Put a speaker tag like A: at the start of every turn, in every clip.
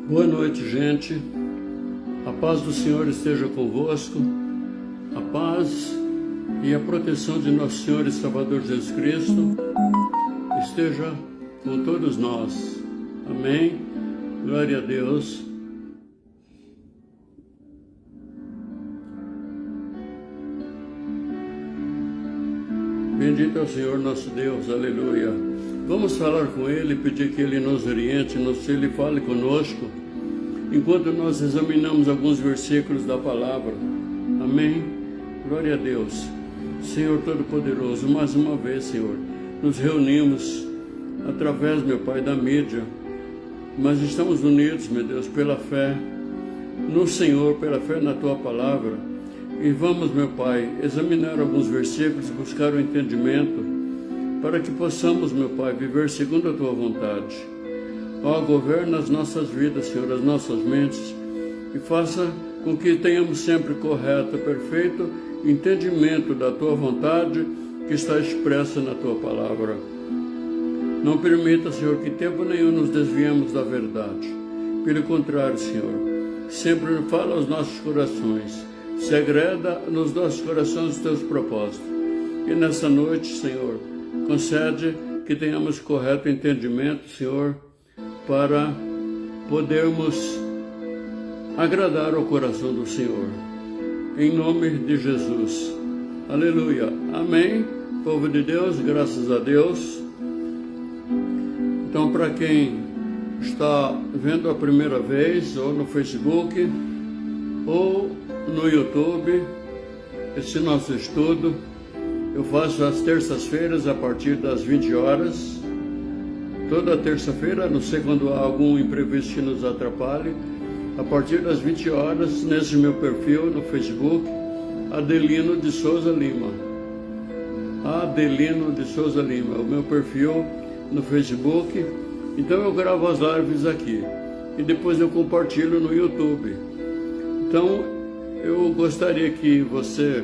A: Boa noite, gente. A paz do Senhor esteja convosco. A paz e a proteção de nosso Senhor e Salvador Jesus Cristo esteja com todos nós. Amém. Glória a Deus. Bendito é o Senhor nosso Deus. Aleluia. Vamos falar com Ele, pedir que Ele nos oriente, Ele fale conosco, enquanto nós examinamos alguns versículos da palavra. Amém? Glória a Deus. Senhor Todo-Poderoso, mais uma vez, Senhor, nos reunimos através, meu Pai, da mídia, mas estamos unidos, meu Deus, pela fé no Senhor, pela fé na Tua palavra, e vamos, meu Pai, examinar alguns versículos, buscar o entendimento, para que possamos, meu Pai, viver segundo a Tua vontade. Ó, governa as nossas vidas, Senhor, as nossas mentes, e faça com que tenhamos sempre correto, perfeito entendimento da Tua vontade que está expressa na Tua palavra. Não permita, Senhor, que tempo nenhum nos desviemos da verdade. Pelo contrário, Senhor, sempre fala aos nossos corações, se agreda nos nossos corações os Teus propósitos. E nessa noite, Senhor, concede que tenhamos correto entendimento, Senhor, para podermos agradar ao coração do Senhor. Em nome de Jesus. Aleluia. Amém. Povo de Deus, graças a Deus. Então, para quem está vendo a primeira vez, ou no Facebook, ou no YouTube, esse nosso estudo, eu faço às terças-feiras a partir das 20 horas. Toda terça-feira, a não ser quando há algum imprevisto que nos atrapalhe, a partir das 20 horas, nesse meu perfil no Facebook, Adelino de Souza Lima. Adelino de Souza Lima, o meu perfil no Facebook. Então eu gravo as lives aqui e depois eu compartilho no YouTube. Então eu gostaria que você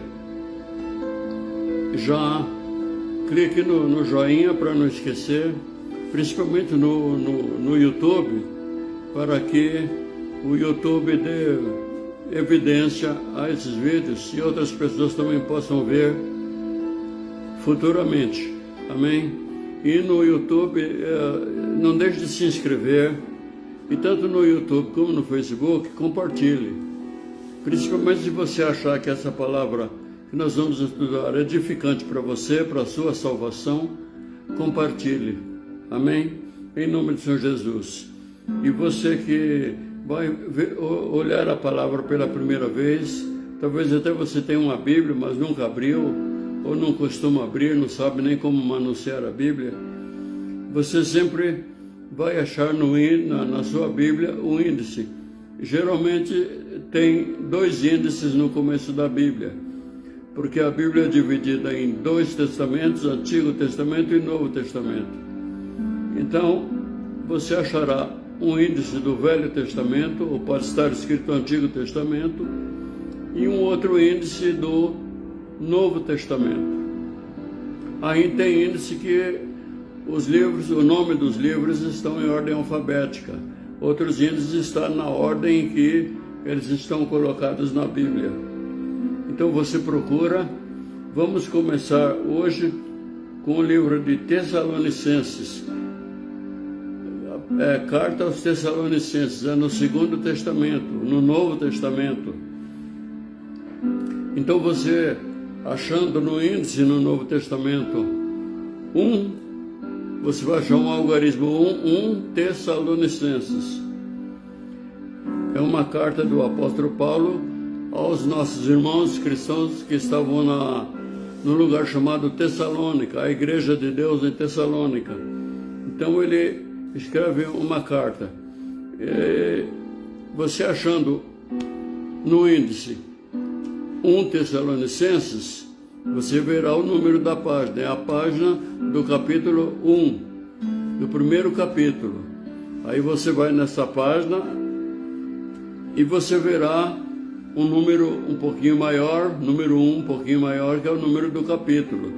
A: já clique no joinha para não esquecer, principalmente no YouTube, para que o YouTube dê evidência a esses vídeos e outras pessoas também possam ver futuramente. Amém? E no YouTube, não deixe de se inscrever, e tanto no YouTube como no Facebook, compartilhe. Principalmente se você achar que essa palavra que nós vamos estudar é edificante para você, para a sua salvação, compartilhe. Amém? Em nome do Senhor Jesus. E você que vai olhar a palavra pela primeira vez, talvez até você tenha uma Bíblia, mas nunca abriu, ou não costuma abrir, não sabe nem como manusear a Bíblia, você sempre vai achar na sua Bíblia o índice. Geralmente tem 2 índices no começo da Bíblia, porque a Bíblia é dividida em 2 testamentos, Antigo Testamento e Novo Testamento. Então, você achará um índice do Velho Testamento, ou pode estar escrito Antigo Testamento, e um outro índice do Novo Testamento. Aí tem índice que os livros, o nome dos livros estão em ordem alfabética. Outros índices estão na ordem em que eles estão colocados na Bíblia. Então você procura. Vamos começar hoje com o livro de Tessalonicenses. Carta aos Tessalonicenses, é no Segundo Testamento, no Novo Testamento. Então você, achando no índice no Novo Testamento 1, você vai achar um algarismo 1 Tessalonicenses. É uma carta do apóstolo Paulo aos nossos irmãos cristãos que estavam no lugar chamado Tessalônica, a igreja de Deus em Tessalônica. Então ele escreve uma carta. Você achando no índice 1 Tessalonicenses, você verá o número da página, é a página do capítulo 1, do primeiro capítulo. Aí você vai nessa página e você verá um número um pouquinho maior, número 1 um pouquinho maior, que é o número do capítulo.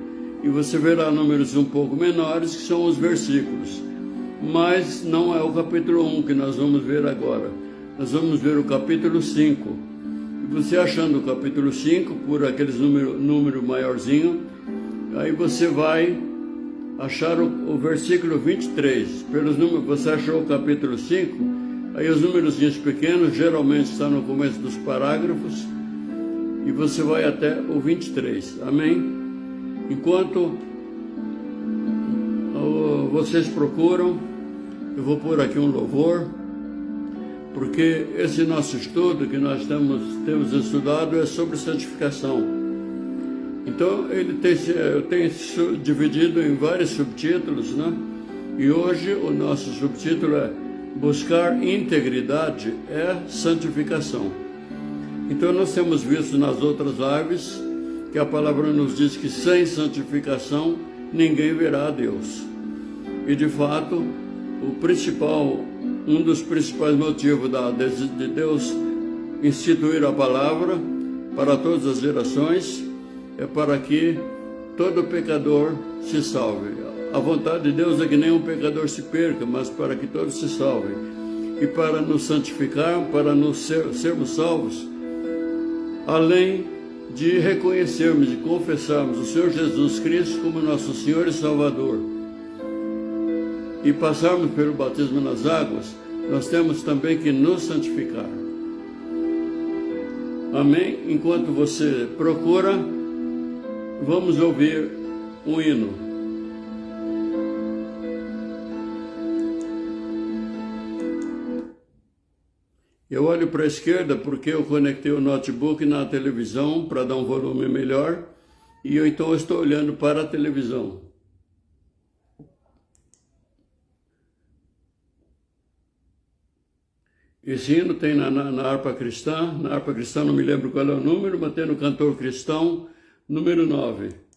A: E você verá números um pouco menores, que são os versículos. mas não é o capítulo 1 que nós vamos ver agora. Nós vamos ver o capítulo 5. E você achando o capítulo 5, por aqueles número maiorzinho, aí você vai achar o versículo 23. Pelos números, você achou o capítulo 5, aí os númerozinhos pequenos geralmente estão no começo dos parágrafos, e você vai até o 23. Amém? Enquanto vocês procuram, eu vou pôr aqui um louvor, porque esse nosso estudo que nós temos estudado é sobre santificação. Então ele tem dividido em vários subtítulos, né? E hoje o nosso subtítulo é Buscar Integridade é Santificação. Então nós temos visto nas outras lives que a palavra nos diz que sem santificação ninguém verá a Deus. E de fato, um dos principais motivos de Deus instituir a palavra para todas as gerações é para que todo pecador se salve. A vontade de Deus é que nenhum pecador se perca, mas para que todos se salvem. E para nos santificar, para sermos salvos, além de reconhecermos e confessarmos o Senhor Jesus Cristo como nosso Senhor e Salvador, e passarmos pelo batismo nas águas, nós temos também que nos santificar. Amém? Enquanto você procura, vamos ouvir um hino. Eu olho para a esquerda porque eu conectei o notebook na televisão para dar um volume melhor, e então eu estou olhando para a televisão. Esse hino tem na harpa cristã. Na harpa cristã não me lembro qual é o número, mas tem no cantor cristão, número 9.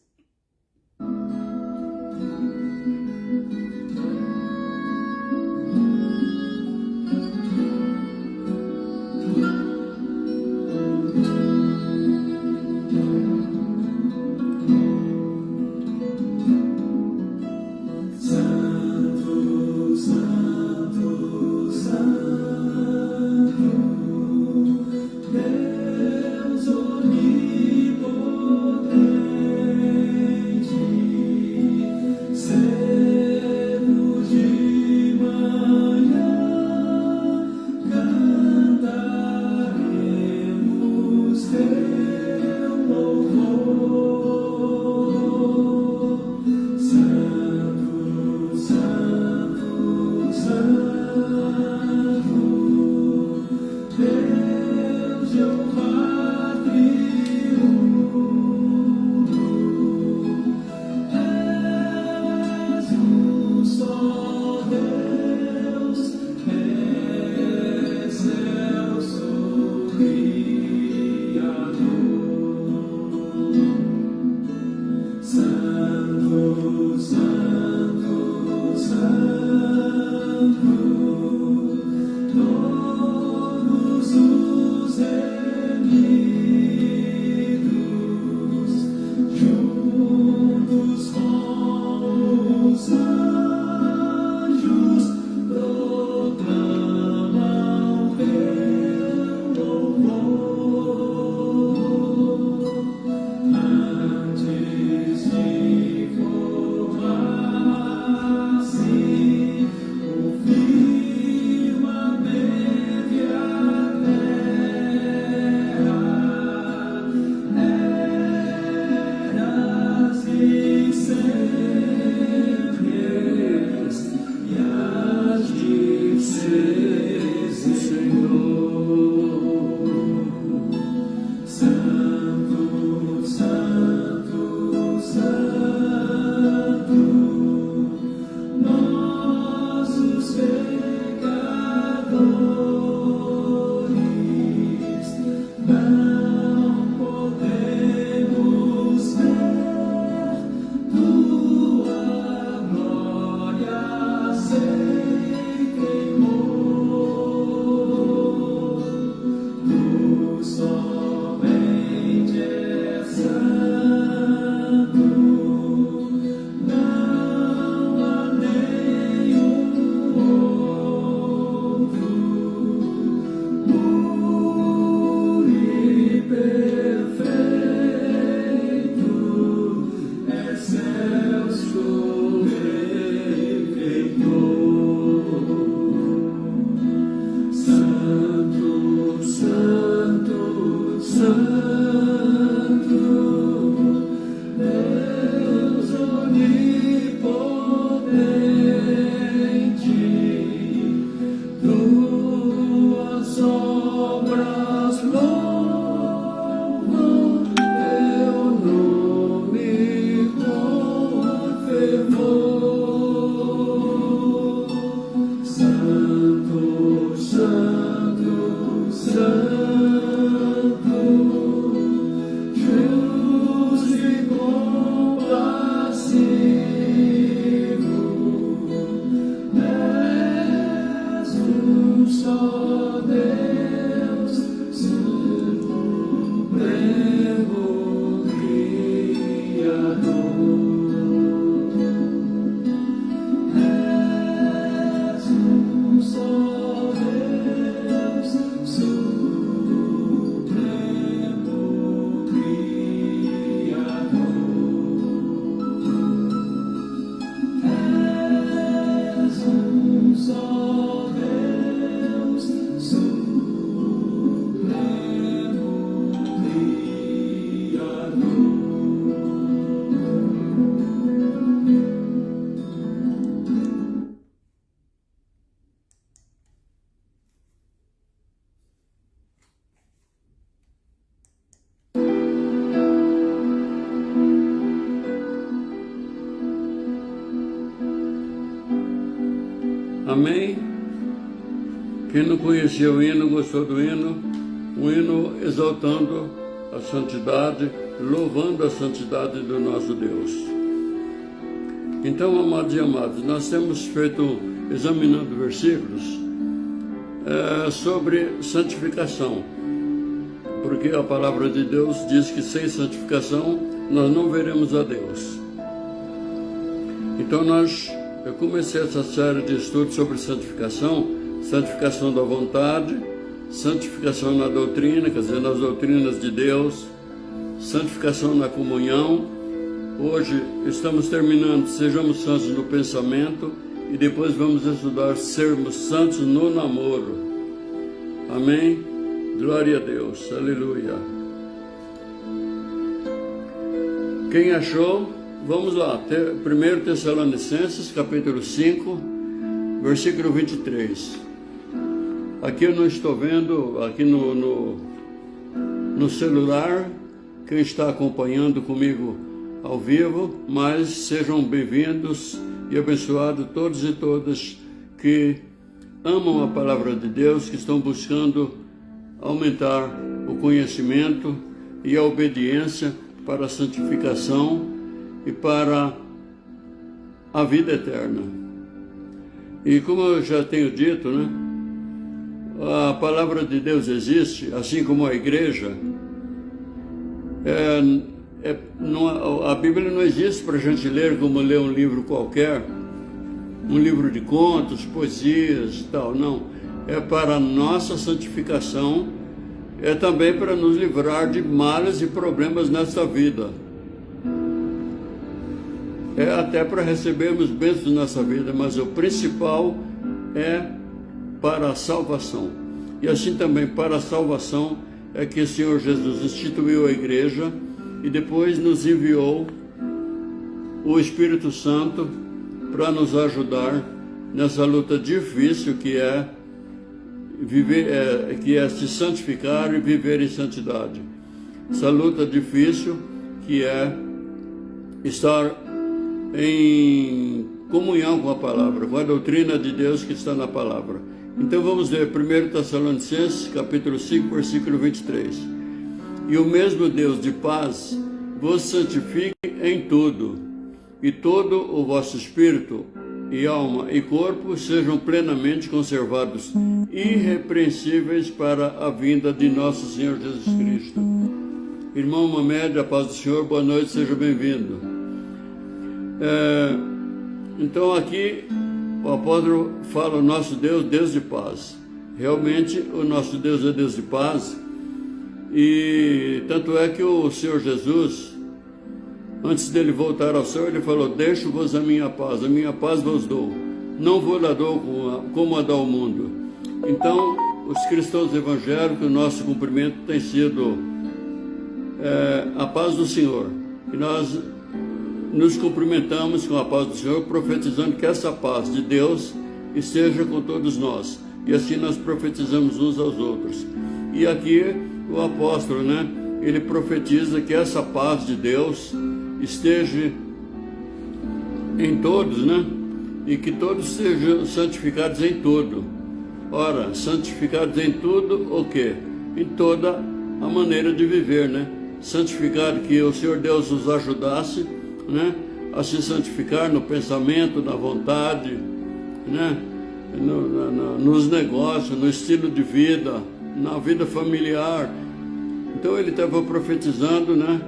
A: Amém? Quem não conhecia o hino, gostou do hino, um hino exaltando a santidade, louvando a santidade do nosso Deus. Então, amados e amadas, nós temos feito, examinando versículos sobre santificação, porque a palavra de Deus diz que sem santificação nós não veremos a Deus. Então eu comecei essa série de estudos sobre santificação, santificação da vontade, santificação na doutrina, quer dizer, nas doutrinas de Deus, santificação na comunhão. Hoje estamos terminando, sejamos santos no pensamento, e depois vamos estudar sermos santos no namoro. Amém? Glória a Deus, aleluia. Quem achou, vamos lá, 1 Tessalonicenses, capítulo 5, versículo 23. Aqui eu não estou vendo, aqui no celular, quem está acompanhando comigo ao vivo, mas sejam bem-vindos e abençoados todos e todas que amam a palavra de Deus, que estão buscando aumentar o conhecimento e a obediência para a santificação e para a vida eterna. E como eu já tenho dito, né, a palavra de Deus existe, assim como a igreja. A Bíblia não existe para a gente ler como ler um livro qualquer, um livro de contos, poesias e tal, não. É para a nossa santificação, é também para nos livrar de males e problemas nesta vida. É até para recebermos bênçãos nessa vida, mas o principal é para a salvação. E assim também para a salvação é que o Senhor Jesus instituiu a igreja e depois nos enviou o Espírito Santo para nos ajudar nessa luta difícil que é viver, que é se santificar e viver em santidade. Essa luta difícil que é estar em comunhão com a palavra, com a doutrina de Deus que está na palavra. Então vamos ler 1 Tessalonicenses, capítulo 5, versículo 23. E o mesmo Deus de paz vos santifique em tudo, e todo o vosso espírito e alma e corpo sejam plenamente conservados, irrepreensíveis para a vinda de nosso Senhor Jesus Cristo. Irmão Mamed, a paz do Senhor, boa noite, seja bem-vindo. Então aqui o apóstolo fala o nosso Deus, Deus de paz. Realmente o nosso Deus é Deus de paz, e tanto é que o Senhor Jesus, antes dele voltar ao céu, ele falou: deixo-vos a minha paz vos dou, não vou lá dou como a dá o mundo. Então, os cristãos evangélicos, o nosso cumprimento tem sido a paz do Senhor, e nós nos cumprimentamos com a paz do Senhor, profetizando que essa paz de Deus esteja com todos nós, e assim nós profetizamos uns aos outros. E aqui o apóstolo, né, ele profetiza que essa paz de Deus esteja em todos, né, e que todos sejam santificados em tudo. Ora, santificados em tudo o quê? Em toda a maneira de viver, né? Santificado, que o Senhor Deus nos ajudasse, né, a se santificar no pensamento, na vontade, né, nos negócios, no estilo de vida, na vida familiar. Então ele estava profetizando, né,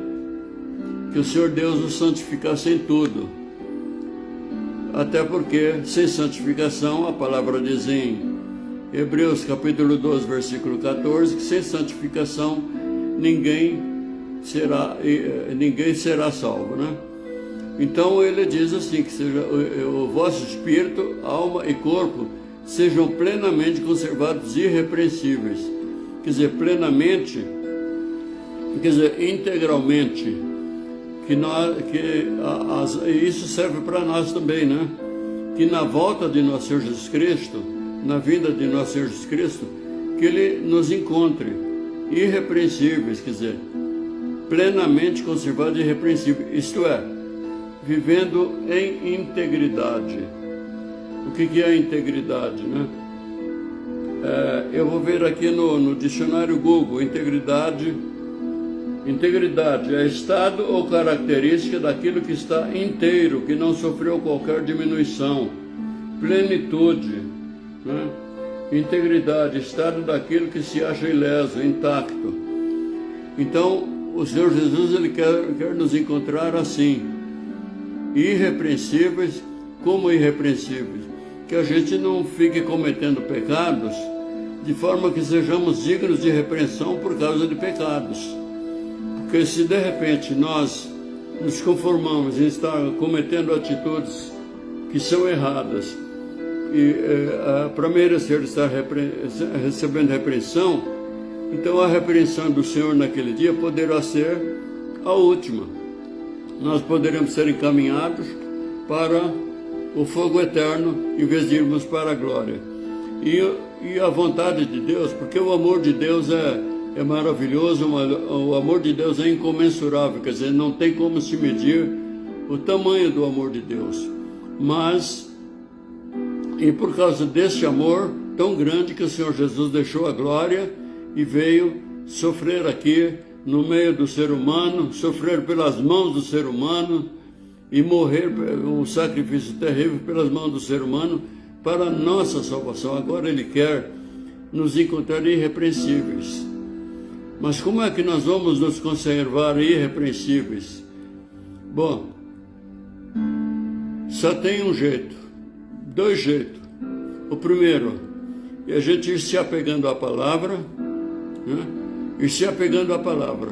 A: que o Senhor Deus nos santificasse em tudo. Até porque sem santificação, a palavra diz em Hebreus capítulo 12, versículo 14, que sem santificação ninguém será salvo, né? Então ele diz assim, que seja o vosso espírito, alma e corpo sejam plenamente conservados irrepreensíveis. Quer dizer, plenamente, quer dizer, integralmente. Isso serve para nós também, né? Que na volta de nosso Senhor Jesus Cristo, na vinda de nosso Senhor Jesus Cristo, que Ele nos encontre irrepreensíveis, quer dizer, plenamente conservados e irrepreensíveis, isto é, vivendo em integridade. O que é a integridade, né? Eu vou ver aqui no dicionário Google, integridade é estado ou característica daquilo que está inteiro, que não sofreu qualquer diminuição, plenitude, né? Integridade, estado daquilo que se acha ileso, intacto. Então, o Senhor Jesus, Ele quer nos encontrar assim, irrepreensíveis como irrepreensíveis, que a gente não fique cometendo pecados de forma que sejamos dignos de repreensão por causa de pecados. Porque se de repente nós nos conformamos em estar cometendo atitudes que são erradas e para merecer estar recebendo repreensão, então a repreensão do Senhor naquele dia poderá ser a última. Nós poderemos ser encaminhados para o fogo eterno em vez de irmos para a glória. E a vontade de Deus, porque o amor de Deus é maravilhoso, o amor de Deus é incomensurável, quer dizer, não tem como se medir o tamanho do amor de Deus. Mas, e por causa desse amor tão grande que o Senhor Jesus deixou a glória e veio sofrer aqui no meio do ser humano, sofrer pelas mãos do ser humano e morrer um sacrifício terrível pelas mãos do ser humano para a nossa salvação. Agora Ele quer nos encontrar irrepreensíveis. Mas como é que nós vamos nos conservar irrepreensíveis? Bom, só tem um jeito, dois jeitos. O primeiro é a gente ir se apegando à palavra, né? Ir se apegando à palavra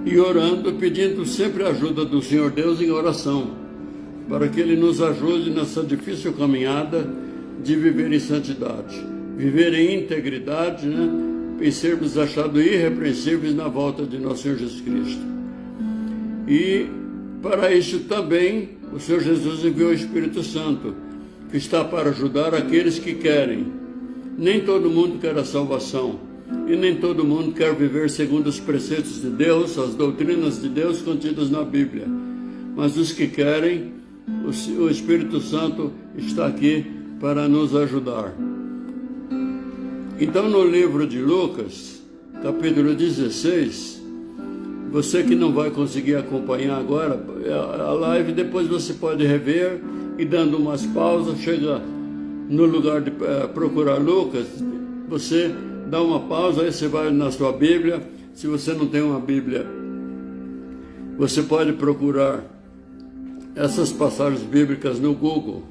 A: e orando, pedindo sempre a ajuda do Senhor Deus em oração, para que Ele nos ajude nessa difícil caminhada de viver em santidade, viver em integridade, né? E sermos achados irrepreensíveis na volta de nosso Senhor Jesus Cristo. E para isso também o Senhor Jesus enviou o Espírito Santo, que está para ajudar aqueles que querem. Nem todo mundo quer a salvação, e nem todo mundo quer viver segundo os preceitos de Deus, as doutrinas de Deus contidas na Bíblia. Mas os que querem, o Espírito Santo está aqui para nos ajudar. Então, no livro de Lucas, capítulo 16, você que não vai conseguir acompanhar agora a live, depois você pode rever e dando umas pausas, chega no lugar de procurar Lucas, você dá uma pausa, aí você vai na sua Bíblia. Se você não tem uma Bíblia, você pode procurar essas passagens bíblicas no Google.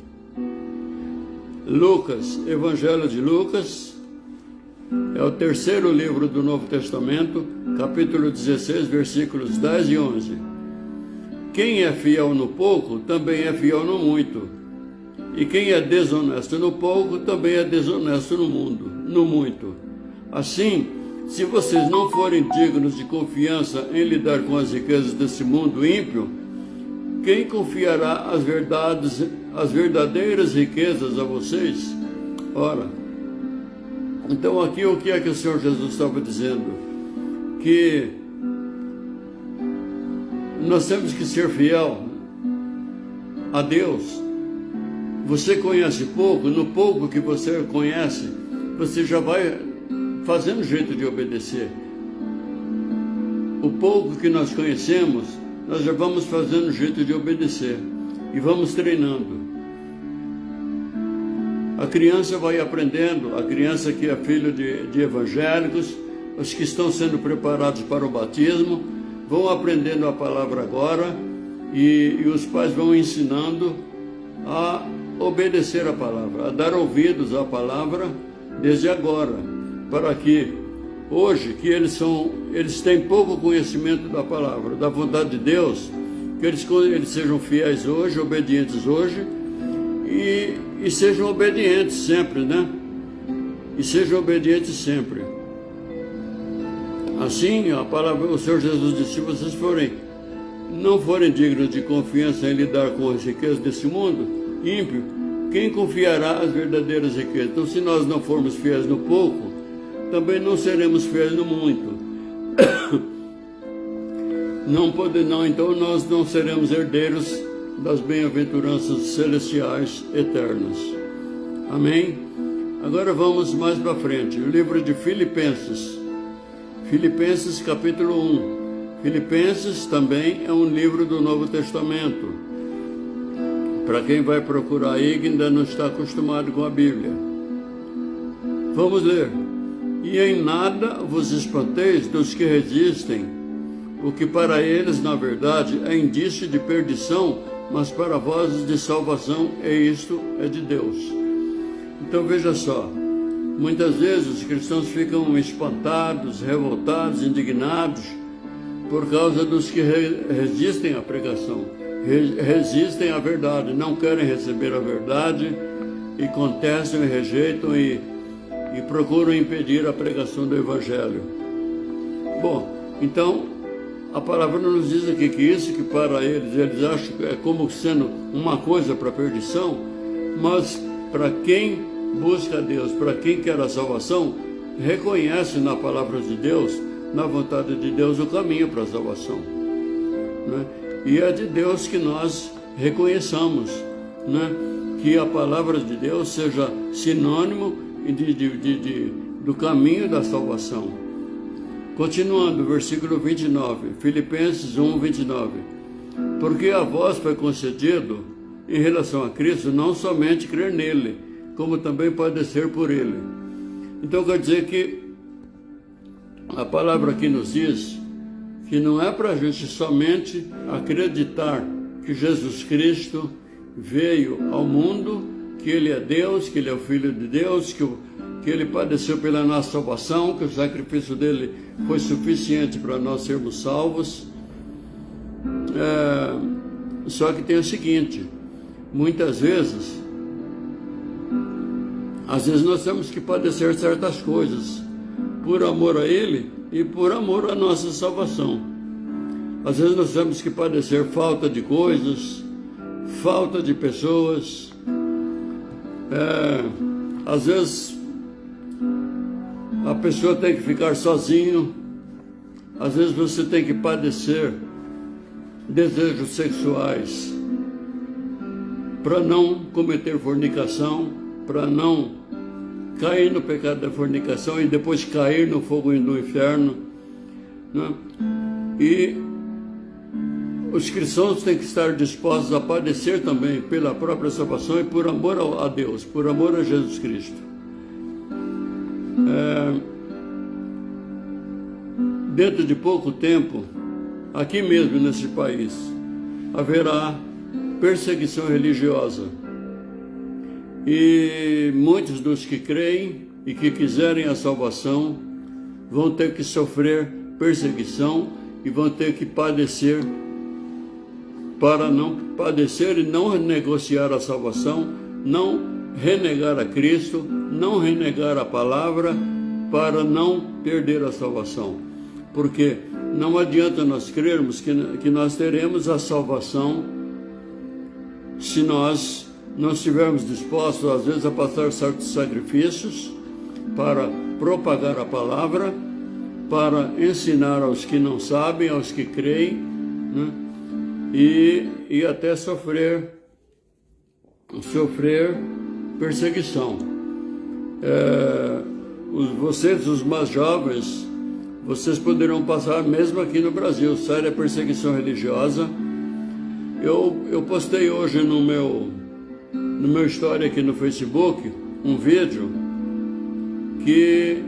A: Lucas, Evangelho de Lucas, é o terceiro livro do Novo Testamento, capítulo 16, versículos 10 e 11. Quem é fiel no pouco, também é fiel no muito. E quem é desonesto no pouco, também é desonesto no muito. Assim, se vocês não forem dignos de confiança em lidar com as riquezas desse mundo ímpio, quem confiará as verdadeiras riquezas a vocês? Ora, então aqui o que é que o Senhor Jesus estava dizendo? Que nós temos que ser fiel a Deus. Você conhece pouco, no pouco que você conhece, você já vai fazendo jeito de obedecer. O pouco que nós conhecemos, nós já vamos fazendo jeito de obedecer e vamos treinando. A criança vai aprendendo, a criança que é filho de evangélicos, os que estão sendo preparados para o batismo, vão aprendendo a palavra agora e os pais vão ensinando a obedecer a palavra, a dar ouvidos à palavra desde agora, para que hoje, que eles têm pouco conhecimento da palavra, da vontade de Deus, que eles sejam fiéis hoje, obedientes hoje, e sejam obedientes sempre, né? E sejam obedientes sempre. Assim, a palavra, o Senhor Jesus disse: se vocês não forem dignos de confiança em lidar com as riquezas desse mundo ímpio, quem confiará as verdadeiras riquezas? Então, se nós não formos fiéis no pouco, também não seremos fiéis no muito. Então nós não seremos herdeiros das bem-aventuranças celestiais eternas. Amém? Agora vamos mais para frente. O livro de Filipenses. Filipenses capítulo 1. Filipenses também é um livro do Novo Testamento. Para quem vai procurar aí que ainda não está acostumado com a Bíblia. Vamos ler. E em nada vos espanteis dos que resistem, o que para eles, na verdade, é indício de perdição, mas para vós de salvação, e isto é de Deus. Então veja só, muitas vezes os cristãos ficam espantados, revoltados, indignados, por causa dos que resistem à pregação, resistem à verdade, não querem receber a verdade e contestam e rejeitam e procuram impedir a pregação do Evangelho. Bom, então a palavra nos diz aqui que isso que para eles acham que é como sendo uma coisa para perdição, mas para quem busca a Deus, para quem quer a salvação, reconhece na palavra de Deus, na vontade de Deus, o caminho para a salvação, né? E é de Deus que nós reconheçamos, né? Que a palavra de Deus seja sinônimo do caminho da salvação. Continuando, versículo 29, Filipenses 1, 29. Porque a vós foi concedido, em relação a Cristo, não somente crer nele, como também padecer por ele. Então quer dizer que a palavra aqui nos diz que não é para a gente somente acreditar que Jesus Cristo veio ao mundo, que Ele é Deus, que Ele é o Filho de Deus, que Ele padeceu pela nossa salvação, que o sacrifício dele foi suficiente para nós sermos salvos. Só que tem o seguinte, muitas vezes, às vezes nós temos que padecer certas coisas, por amor a Ele e por amor à nossa salvação. Às vezes nós temos que padecer falta de coisas, falta de pessoas, às vezes a pessoa tem que ficar sozinho, às vezes você tem que padecer desejos sexuais para não cometer fornicação, para não cair no pecado da fornicação e depois cair no fogo do inferno, né? E os cristãos têm que estar dispostos a padecer também pela própria salvação e por amor a Deus, por amor a Jesus Cristo. Dentro de pouco tempo, aqui mesmo nesse país, haverá perseguição religiosa. E muitos dos que creem e que quiserem a salvação vão ter que sofrer perseguição e vão ter que padecer para não padecer e não negociar a salvação, não renegar a Cristo, não renegar a palavra, para não perder a salvação. Porque não adianta nós crermos que nós teremos a salvação se nós não estivermos dispostos, às vezes, a passar certos sacrifícios para propagar a palavra, para ensinar aos que não sabem, aos que creem, né? E até sofrer perseguição. Vocês, os mais jovens, vocês poderão passar mesmo aqui no Brasil, séria perseguição religiosa. Eu postei hoje no meu story aqui no Facebook um vídeo que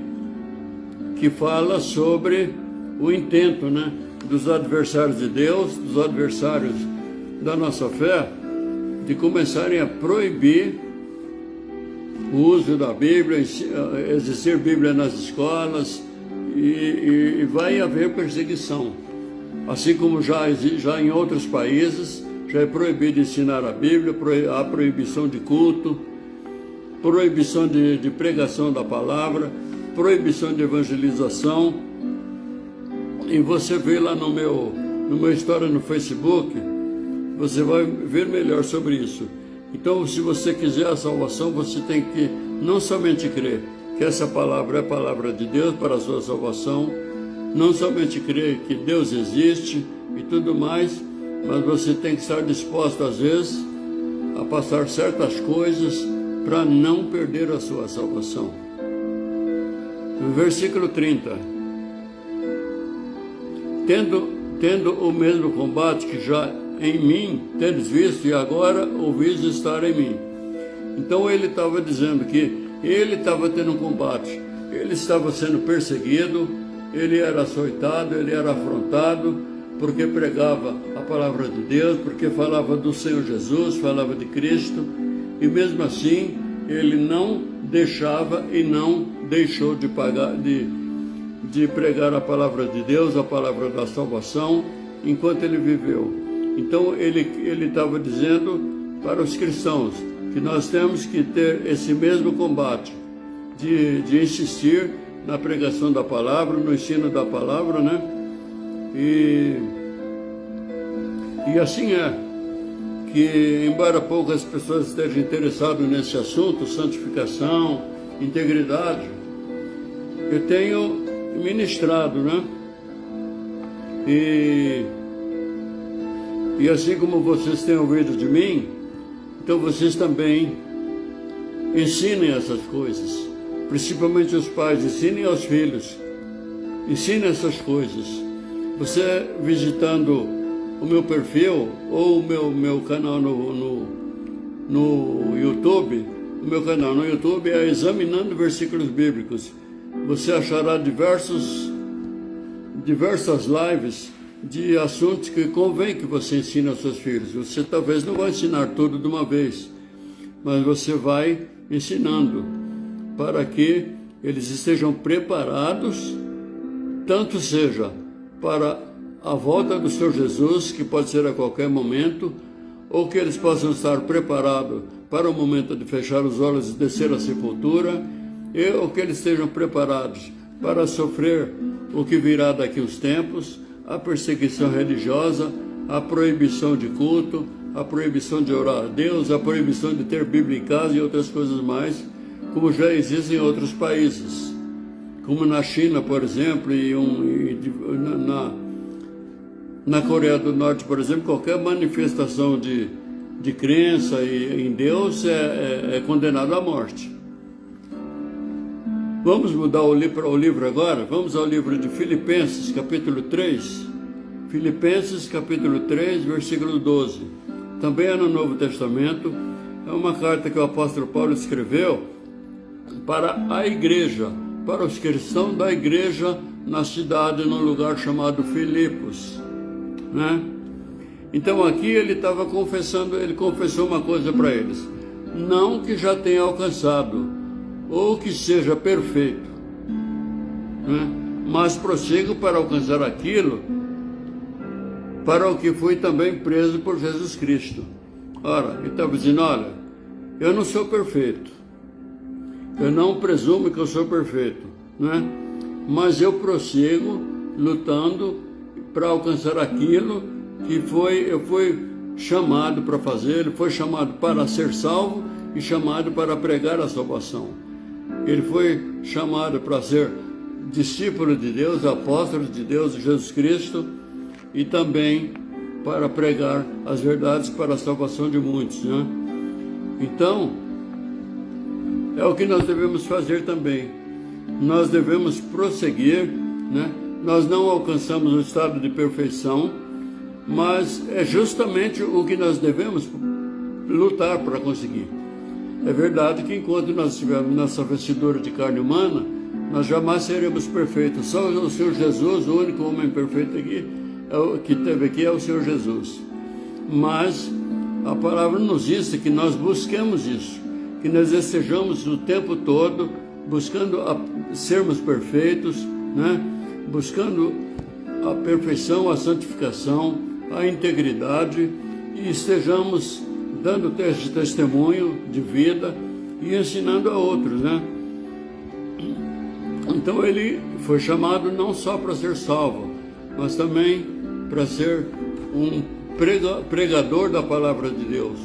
A: fala sobre o intento, né, dos adversários de Deus, dos adversários da nossa fé, de começarem a proibir o uso da Bíblia, existir Bíblia nas escolas, e vai haver perseguição. Assim como já em outros países, já é proibido ensinar a Bíblia, há proibição de culto, proibição de pregação da palavra, proibição de evangelização. E você vê lá no meu história no Facebook, você vai ver melhor sobre isso. Então, se você quiser a salvação, você tem que não somente crer que essa palavra é a palavra de Deus para a sua salvação, não somente crer que Deus existe e tudo mais, mas você tem que estar disposto, às vezes, a passar certas coisas para não perder a sua salvação. No versículo 30, tendo o mesmo combate que já em mim tendes visto, e agora ouvis estar em mim. Então ele estava dizendo que ele estava tendo um combate, ele estava sendo perseguido, ele era açoitado, ele era afrontado, porque pregava a palavra de Deus, porque falava do Senhor Jesus, falava de Cristo, e mesmo assim ele não deixava e não deixou de pregar a palavra de Deus, a palavra da salvação, enquanto ele viveu. Então ele estava dizendo para os cristãos que nós temos que ter esse mesmo combate, de insistir na pregação da palavra, no ensino da palavra, né? E assim é, que embora poucas pessoas estejam interessadas nesse assunto, santificação, integridade, eu tenho ministrado, né? E assim como vocês têm ouvido de mim, então vocês também ensinem essas coisas, principalmente os pais, ensinem aos filhos, ensinem essas coisas. Você visitando o meu perfil ou o meu canal no YouTube, o meu canal no YouTube é Examinando Versículos Bíblicos. Você achará diversas lives de assuntos que convém que você ensine aos seus filhos. Você talvez não vai ensinar tudo de uma vez, mas você vai ensinando para que eles estejam preparados, tanto seja para a volta do Senhor Jesus, que pode ser a qualquer momento, ou que eles possam estar preparados para o momento de fechar os olhos e descer à sepultura, ou que eles estejam preparados para sofrer o que virá daqui uns tempos, a perseguição religiosa, a proibição de culto, a proibição de orar a Deus, a proibição de ter Bíblia em casa e outras coisas mais, como já existem em outros países, como na China, por exemplo, na Coreia do Norte, por exemplo. Qualquer manifestação de crença em Deus é condenado à morte. Vamos mudar o livro agora? Vamos ao livro de Filipenses, capítulo 3. Filipenses, capítulo 3, versículo 12. Também é no Novo Testamento. É uma carta que o apóstolo Paulo escreveu para a igreja, para os cristãos da igreja na cidade, num lugar chamado Filipos, né? Então aqui ele confessou uma coisa para eles: não que já tenha alcançado ou que seja perfeito, né? Mas prossigo para alcançar aquilo para o que fui também preso por Jesus Cristo. Ora, ele estava dizendo: olha, eu não sou perfeito, eu não presumo que eu sou perfeito, né? Mas eu prossigo lutando para alcançar aquilo que eu fui chamado para fazer. Ele foi chamado para ser salvo e chamado para pregar a salvação. Ele foi chamado para ser discípulo de Deus, apóstolo de Deus, Jesus Cristo, e também para pregar as verdades para a salvação de muitos, né? Então, é o que nós devemos fazer também. Nós devemos prosseguir, né? Nós não alcançamos o estado de perfeição, mas é justamente o que nós devemos lutar para conseguir. É verdade que enquanto nós estivermos nessa vestidura de carne humana, nós jamais seremos perfeitos. Só o Senhor Jesus, o único homem perfeito aqui, que teve aqui, é o Senhor Jesus. Mas a palavra nos diz que nós busquemos isso, que nós estejamos o tempo todo buscando sermos perfeitos, né? Buscando a perfeição, a santificação, a integridade, e estejamos dando testemunho de vida e ensinando a outros, né? Então ele foi chamado não só para ser salvo, mas também para ser um pregador da palavra de Deus.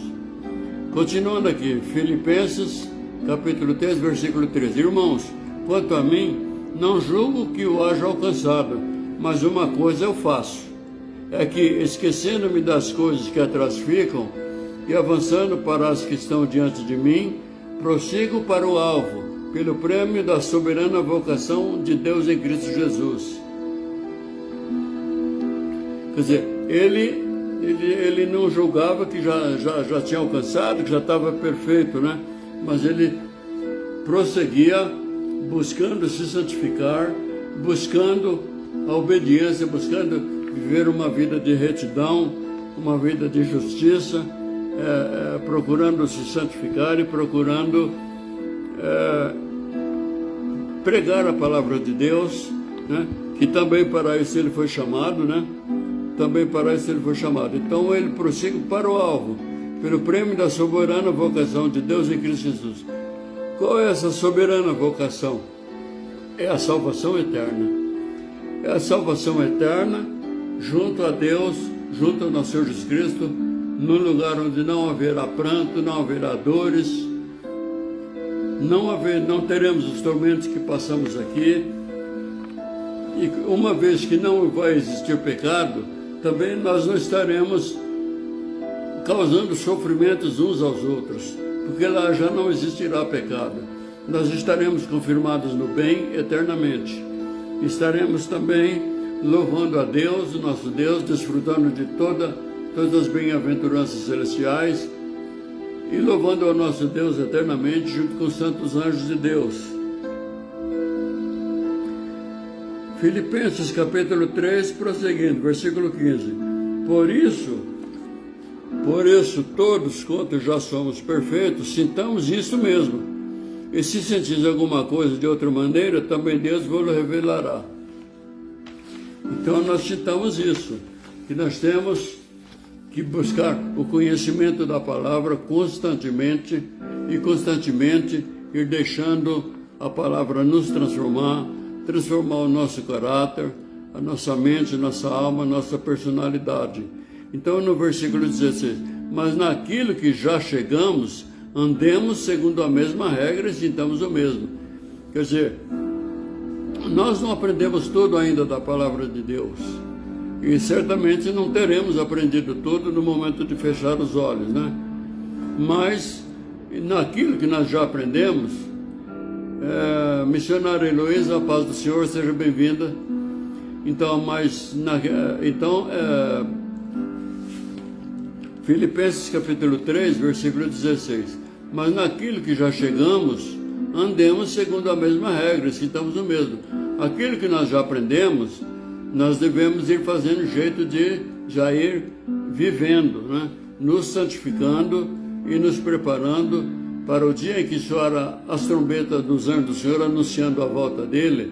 A: Continuando aqui, Filipenses, capítulo 3, versículo 13. Irmãos, quanto a mim, não julgo que o haja alcançado, mas uma coisa eu faço, é que, esquecendo-me das coisas que atrás ficam e avançando para as que estão diante de mim, prossigo para o alvo, pelo prêmio da soberana vocação de Deus em Cristo Jesus. Quer dizer, ele não julgava que já tinha alcançado, que já estava perfeito, né? Mas ele prosseguia buscando se santificar, buscando a obediência, buscando viver uma vida de retidão, uma vida de justiça, procurando se santificar e procurando pregar a palavra de Deus, né? Que também para isso ele foi chamado, né? Também para isso ele foi chamado. Então ele prossegue para o alvo, pelo prêmio da soberana vocação de Deus em Cristo Jesus. Qual é essa soberana vocação? É a salvação eterna. É a salvação eterna junto a Deus, junto ao nosso Senhor Jesus Cristo, num lugar onde não haverá pranto, não haverá dores, não teremos os tormentos que passamos aqui. E uma vez que não vai existir pecado, também nós não estaremos causando sofrimentos uns aos outros, porque lá já não existirá pecado. Nós estaremos confirmados no bem eternamente. Estaremos também louvando a Deus, o nosso Deus, desfrutando de todas as bem-aventuranças celestiais e louvando ao nosso Deus eternamente junto com os santos anjos de Deus. Filipenses capítulo 3, prosseguindo, versículo 15. Por isso, todos quanto já somos perfeitos, sintamos isso mesmo. E se sentis alguma coisa de outra maneira, também Deus vos revelará. Então nós citamos isso, que nós temos que buscar o conhecimento da palavra constantemente ir deixando a palavra nos transformar o nosso caráter, a nossa mente, nossa alma, nossa personalidade. Então no versículo 16, mas naquilo que já chegamos, andemos segundo a mesma regra e sintamos o mesmo. Quer dizer, nós não aprendemos tudo ainda da palavra de Deus. E certamente não teremos aprendido tudo no momento de fechar os olhos, né? Mas naquilo que nós já aprendemos, missionária Heloísa, a paz do Senhor, seja bem-vinda. Então, Filipenses capítulo 3, versículo 16. Mas naquilo que já chegamos, andemos segundo a mesma regra, sintamos o mesmo. Aquilo que nós já aprendemos, nós devemos ir fazendo jeito de já ir vivendo, né? Nos santificando e nos preparando para o dia em que soar as trombetas dos anjos do Senhor anunciando a volta dele,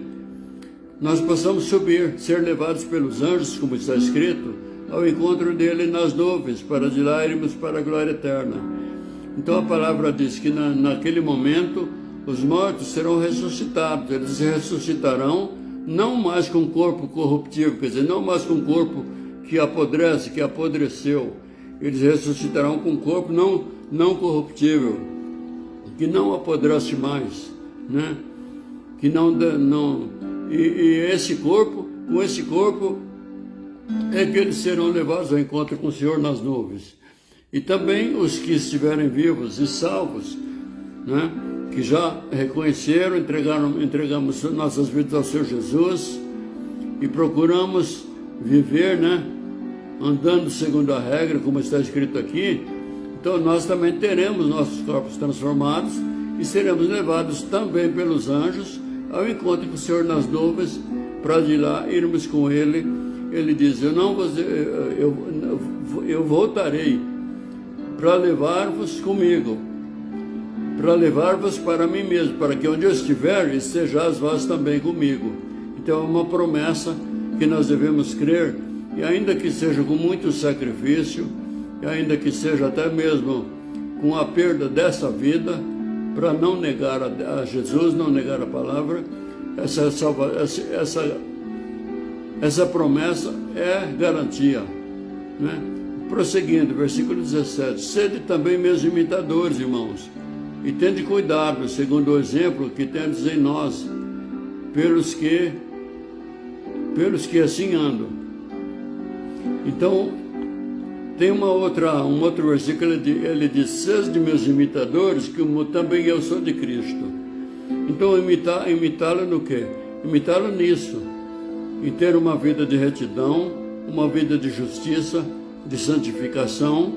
A: nós possamos subir, ser levados pelos anjos, como está escrito, ao encontro dele nas nuvens, para de lá irmos para a glória eterna. Então a palavra diz que naquele momento os mortos serão ressuscitados, eles ressuscitarão não mais com corpo corruptível, quer dizer, não mais com corpo que apodrece, que apodreceu, eles ressuscitarão com corpo não corruptível, que não apodrece mais, né? Que esse corpo, com esse corpo é que eles serão levados ao encontro com o Senhor nas nuvens. E também os que estiverem vivos e salvos, né? Que já reconheceram, entregamos nossas vidas ao Senhor Jesus e procuramos viver, né? Andando segundo a regra, como está escrito aqui. Então nós também teremos nossos corpos transformados e seremos levados também pelos anjos ao encontro com o Senhor nas nuvens, para de lá irmos com Ele. Ele diz, eu voltarei para levar-vos comigo, para levar-vos para mim mesmo, para que onde eu estiver, estejais vós também comigo. Então é uma promessa que nós devemos crer, e ainda que seja com muito sacrifício, e ainda que seja até mesmo com a perda dessa vida, para não negar a Jesus, não negar a palavra, essa promessa é garantia, né? Prosseguindo, versículo 17, sede também meus imitadores, irmãos, e tende cuidado, segundo o exemplo que tendes em nós, pelos que assim andam. Então, tem um outro versículo, ele diz, sede meus imitadores, como também eu sou de Cristo. Então, imitá-lo no quê? Imitá-lo nisso, em ter uma vida de retidão, uma vida de justiça, de santificação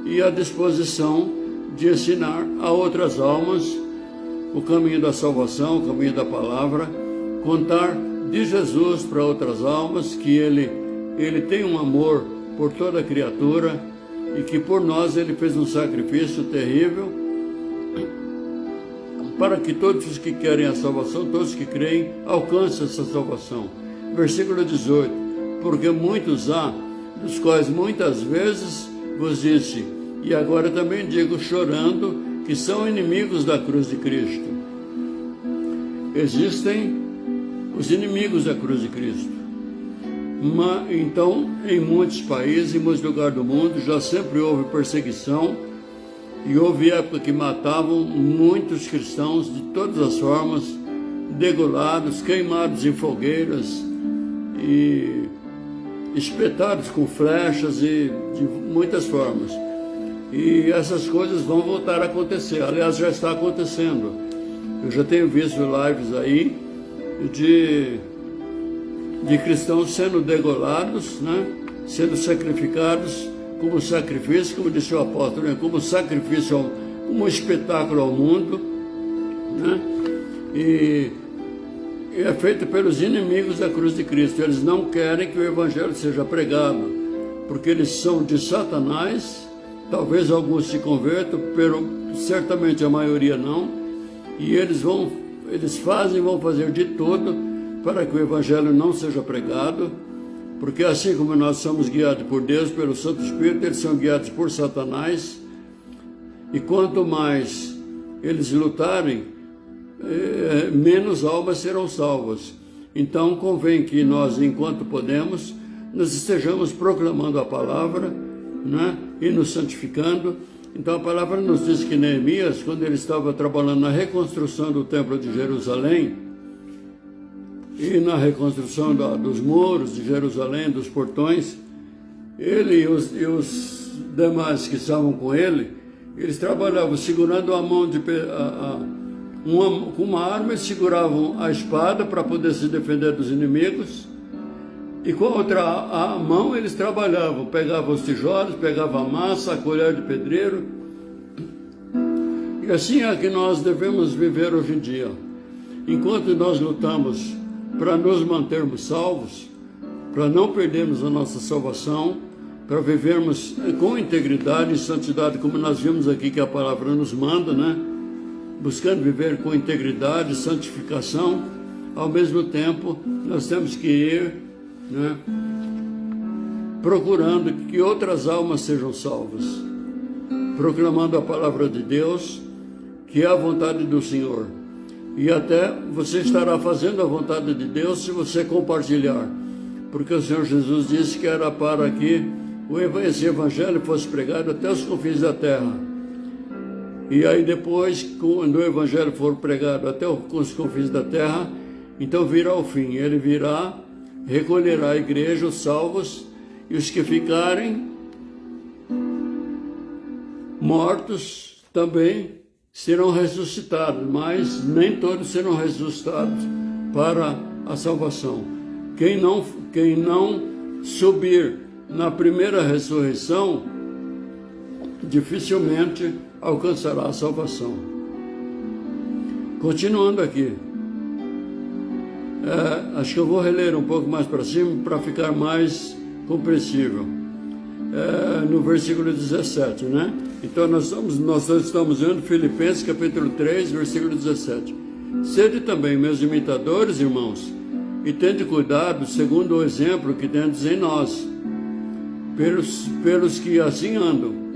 A: e a disposição de ensinar a outras almas o caminho da salvação, o caminho da palavra, contar de Jesus para outras almas que ele tem um amor por toda a criatura e que por nós ele fez um sacrifício terrível para que todos os que querem a salvação, todos que creem, alcancem essa salvação. Versículo 18, porque muitos há, dos quais muitas vezes vos disse, e agora também digo chorando, que são inimigos da cruz de Cristo. Existem os inimigos da cruz de Cristo. Então, em muitos países, em muitos lugares do mundo, já sempre houve perseguição e houve época que matavam muitos cristãos de todas as formas, degolados, queimados em fogueiras e espetados com flechas e de muitas formas. E essas coisas vão voltar a acontecer. Aliás, já está acontecendo. Eu já tenho visto lives aí de cristãos sendo degolados, né? Sendo sacrificados como sacrifício, como disse o apóstolo, né? Como sacrifício, como um espetáculo ao mundo, né? E é feito pelos inimigos da cruz de Cristo. Eles não querem que o evangelho seja pregado, porque eles são de Satanás. Talvez alguns se convertam, certamente a maioria não. E eles vão fazer de tudo para que o evangelho não seja pregado, porque assim como nós somos guiados por Deus, pelo Santo Espírito, eles são guiados por Satanás. E quanto mais eles lutarem, menos almas serão salvas. Então convém que nós, enquanto podemos, nós estejamos proclamando a palavra, né, e nos santificando. Então a palavra nos diz que Neemias, quando ele estava trabalhando na reconstrução do templo de Jerusalém e na reconstrução dos muros de Jerusalém, dos portões, ele e os demais que estavam com ele, eles trabalhavam segurando a mão com uma arma, eles seguravam a espada para poder se defender dos inimigos, e com a outra mão eles trabalhavam, pegavam os tijolos, pegavam a massa, a colher de pedreiro. E assim é que nós devemos viver hoje em dia. Enquanto nós lutamos para nos mantermos salvos, para não perdermos a nossa salvação, para vivermos com integridade e santidade, como nós vimos aqui que a palavra nos manda, né? Buscando viver com integridade e santificação, ao mesmo tempo nós temos que ir, né, procurando que outras almas sejam salvas, proclamando a palavra de Deus, que é a vontade do Senhor. E até você estará fazendo a vontade de Deus se você compartilhar, porque o Senhor Jesus disse que era para que esse evangelho fosse pregado até os confins da terra. E aí depois, quando o evangelho for pregado até os confins da terra, então virá o fim. Ele virá, recolherá a igreja, os salvos, e os que ficarem mortos também serão ressuscitados, mas nem todos serão ressuscitados para a salvação. Quem não subir na primeira ressurreição, dificilmente alcançará a salvação. Continuando aqui, acho que eu vou reler um pouco mais para cima para ficar mais compreensível. No versículo 17, né? Então nós estamos vendo Filipenses capítulo 3, versículo 17. Sede também meus imitadores, irmãos, e tende cuidado segundo o exemplo que tendes em nós, pelos que assim andam.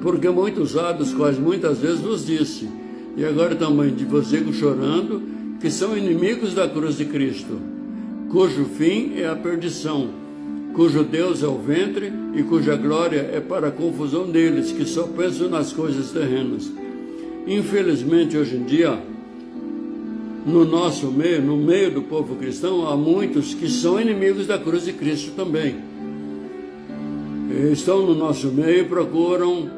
A: Porque muitos há, dos quais muitas vezes vos disse, e agora também de vos digo chorando, que são inimigos da cruz de Cristo, cujo fim é a perdição, cujo Deus é o ventre e cuja glória é para a confusão deles, que só pensam nas coisas terrenas. Infelizmente, hoje em dia, no nosso meio, no meio do povo cristão, há muitos que são inimigos da cruz de Cristo também. estão no nosso meio e procuram,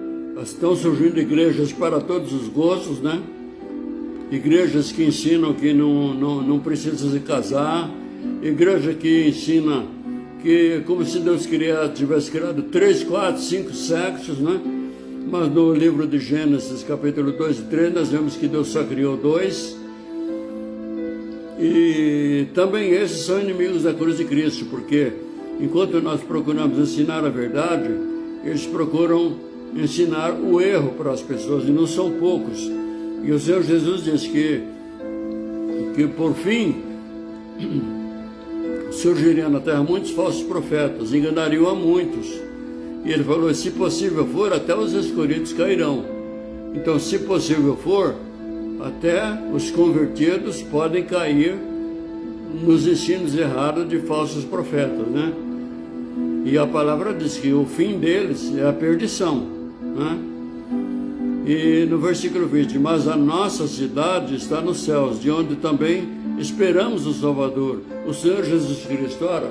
A: estão surgindo igrejas para todos os gostos, né? Igrejas que ensinam que não precisa se casar, igreja que ensina que como se Deus tivesse criado 3, 4, 5 sexos, né? Mas no livro de Gênesis, capítulo 2 e 3, nós vemos que Deus só criou 2. E também esses são inimigos da cruz de Cristo, porque enquanto nós procuramos ensinar a verdade, eles procuram ensinar o erro para as pessoas, e não são poucos. E o Senhor Jesus diz que por fim surgiriam na terra muitos falsos profetas, enganariam a muitos. E ele falou, se possível for, até os escolhidos cairão. Então, se possível for, até os convertidos podem cair nos ensinos errados de falsos profetas, né? E a palavra diz que o fim deles é a perdição, né? E no versículo 20, mas a nossa cidade está nos céus, de onde também esperamos o Salvador, o Senhor Jesus Cristo. Ora,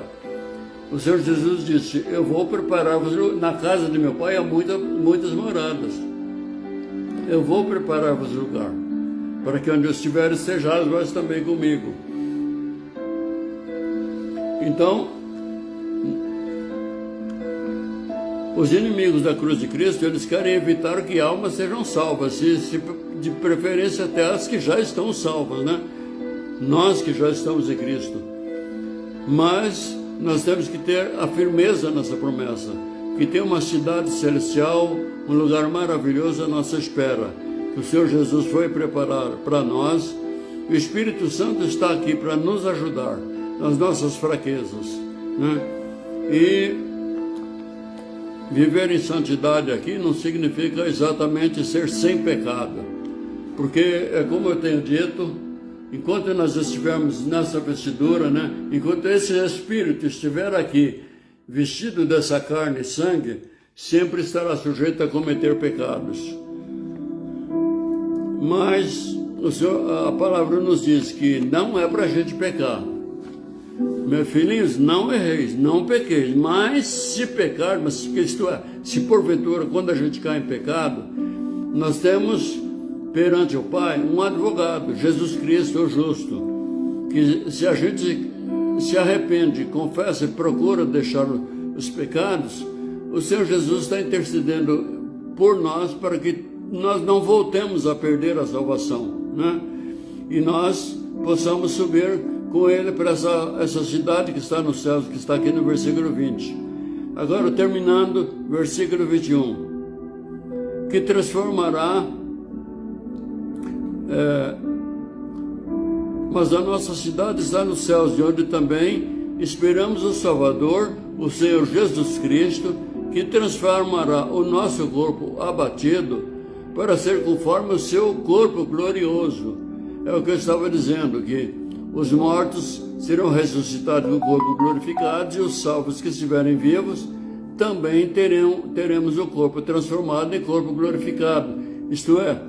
A: o Senhor Jesus disse, eu vou preparar-vos, na casa de meu Pai há muitas moradas. Eu vou preparar-vos lugar, para que onde eu estiver estejais vós também comigo. Então, os inimigos da cruz de Cristo, eles querem evitar que almas sejam salvas, de preferência até as que já estão salvas, né? Nós que já estamos em Cristo. Mas nós temos que ter a firmeza nessa promessa, que tem uma cidade celestial, um lugar maravilhoso à nossa espera, que o Senhor Jesus foi preparar para nós. O Espírito Santo está aqui para nos ajudar nas nossas fraquezas, né? E viver em santidade aqui não significa exatamente ser sem pecado, porque é como eu tenho dito, enquanto nós estivermos nessa vestidura, né? Enquanto esse Espírito estiver aqui, vestido dessa carne e sangue, sempre estará sujeito a cometer pecados. Mas a palavra nos diz que não é para a gente pecar. Meus filhinhos, não erreis, não pequeis, mas se pecarmos, isto é, se porventura, quando a gente cai em pecado, nós temos perante o Pai um advogado, Jesus Cristo, o justo, que se a gente se arrepende, confessa e procura deixar os pecados, o Senhor Jesus está intercedendo por nós para que nós não voltemos a perder a salvação, né? E nós possamos subir com Ele para essa cidade que está nos céus, que está aqui no versículo 20. Agora, terminando, versículo 21. Que transformará, mas a nossa cidade está nos céus, de onde também esperamos o Salvador, o Senhor Jesus Cristo, que transformará o nosso corpo abatido para ser conforme o seu corpo glorioso. É o que eu estava dizendo, que os mortos serão ressuscitados com o corpo glorificado, e os salvos que estiverem vivos também teremos o corpo transformado em corpo glorificado. Isto é,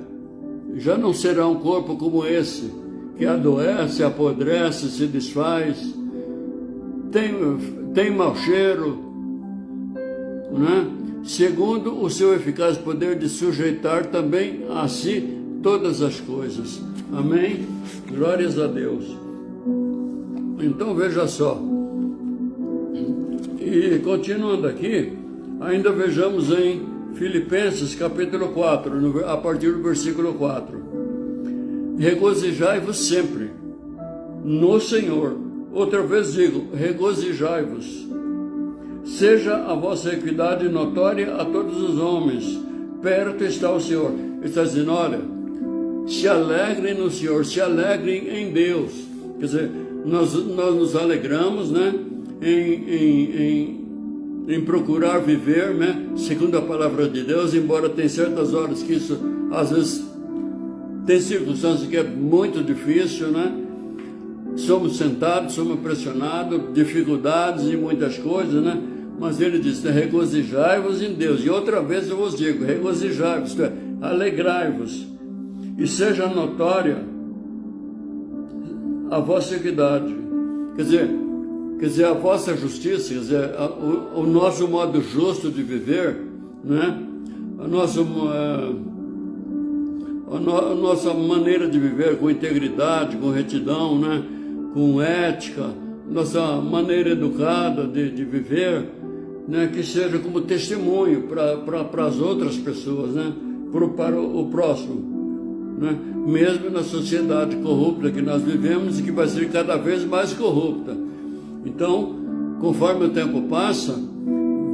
A: já não será um corpo como esse, que adoece, apodrece, se desfaz, tem mau cheiro, né? Segundo o seu eficaz poder de sujeitar também a si todas as coisas. Amém? Glórias a Deus. Então veja só, e continuando aqui, ainda vejamos em Filipenses capítulo 4, a partir do versículo 4. Regozijai-vos sempre no Senhor. Outra vez digo, regozijai-vos. Seja a vossa equidade notória a todos os homens, perto está o Senhor. Ele está dizendo, olha, se alegrem no Senhor, se alegrem em Deus. Quer dizer, nós nos alegramos, né, em procurar viver, né, segundo a palavra de Deus, embora tem certas horas que isso, às vezes, tem circunstâncias que é muito difícil, né? Somos sentados, somos pressionados, dificuldades e muitas coisas, né? Mas ele diz, regozijai-vos em Deus. E outra vez eu vos digo, regozijai-vos, isto é, alegrai-vos. E seja notória a vossa equidade. Quer quer dizer, a vossa justiça, quer dizer, o nosso modo justo de viver, né? A nossa maneira de viver com integridade, com retidão, né? Com ética, nossa maneira educada de viver, né? Que seja como testemunho para as outras pessoas, né? Para o próximo. Né? Mesmo na sociedade corrupta que nós vivemos e que vai ser cada vez mais corrupta. Então, conforme o tempo passa,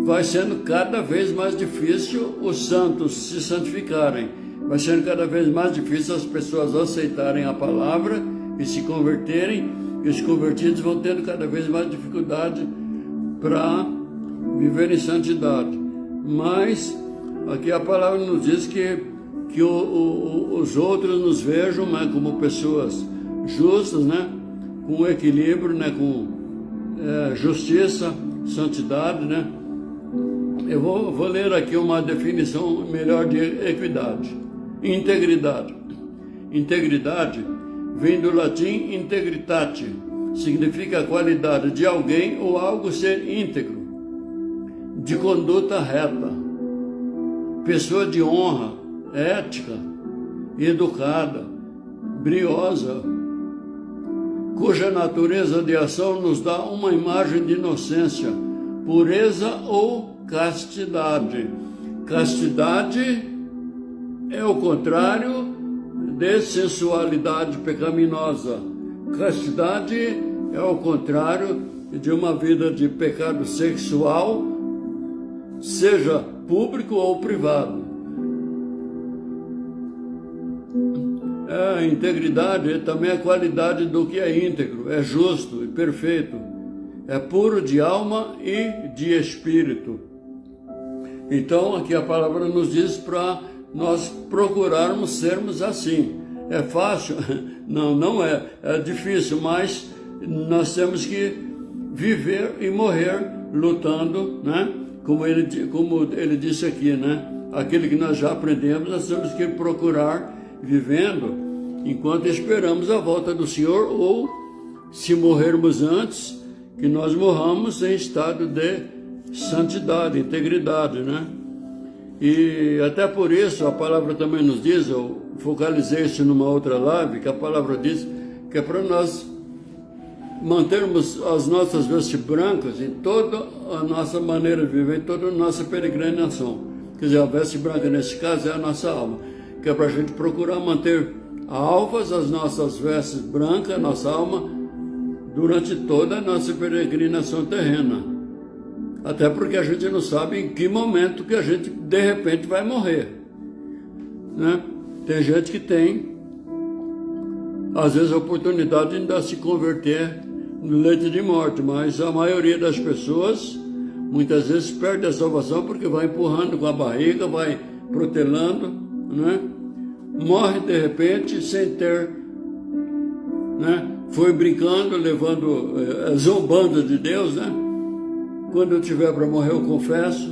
A: vai sendo cada vez mais difícil os santos se santificarem. Vai sendo cada vez mais difícil as pessoas aceitarem a palavra e se converterem, e os convertidos vão tendo cada vez mais dificuldade para viver em santidade. Mas aqui a palavra nos diz que os outros nos vejam, né, como pessoas justas, né, com equilíbrio, né, com justiça, santidade, né. Eu vou ler aqui uma definição melhor de equidade. Integridade. Integridade vem do latim integritate, significa a qualidade de alguém ou algo ser íntegro, de conduta reta, pessoa de honra, ética, educada, briosa, cuja natureza de ação nos dá uma imagem de inocência, pureza ou castidade. Castidade é o contrário de sensualidade pecaminosa. Castidade é o contrário de uma vida de pecado sexual, seja público ou privado. A integridade também é a qualidade do que é íntegro, é justo e perfeito, é puro de alma e de espírito. Então, aqui a palavra nos diz para nós procurarmos sermos assim. É fácil? Não é. É difícil, mas nós temos que viver e morrer lutando, né? Como ele disse aqui, né? Aquilo que nós já aprendemos, nós temos que procurar vivendo enquanto esperamos a volta do Senhor, ou se morrermos antes, que nós morramos em estado de santidade, integridade, né? E até por isso a palavra também nos diz, eu focalizei isso numa outra live, que a palavra diz que é para nós mantermos as nossas vestes brancas em toda a nossa maneira de viver, em toda a nossa peregrinação. Quer dizer, a veste branca nesse caso é a nossa alma, que é para a gente procurar manter alvas as nossas vestes brancas, a nossa alma, durante toda a nossa peregrinação terrena. Até porque a gente não sabe em que momento que a gente, de repente, vai morrer, né? Tem gente que tem, às vezes, a oportunidade de ainda se converter no leito de morte, mas a maioria das pessoas, muitas vezes, perde a salvação porque vai empurrando com a barriga, vai protelando, né? Morre de repente sem ter, né? Foi brincando, levando, zombando de Deus, né? Quando eu tiver para morrer, eu confesso.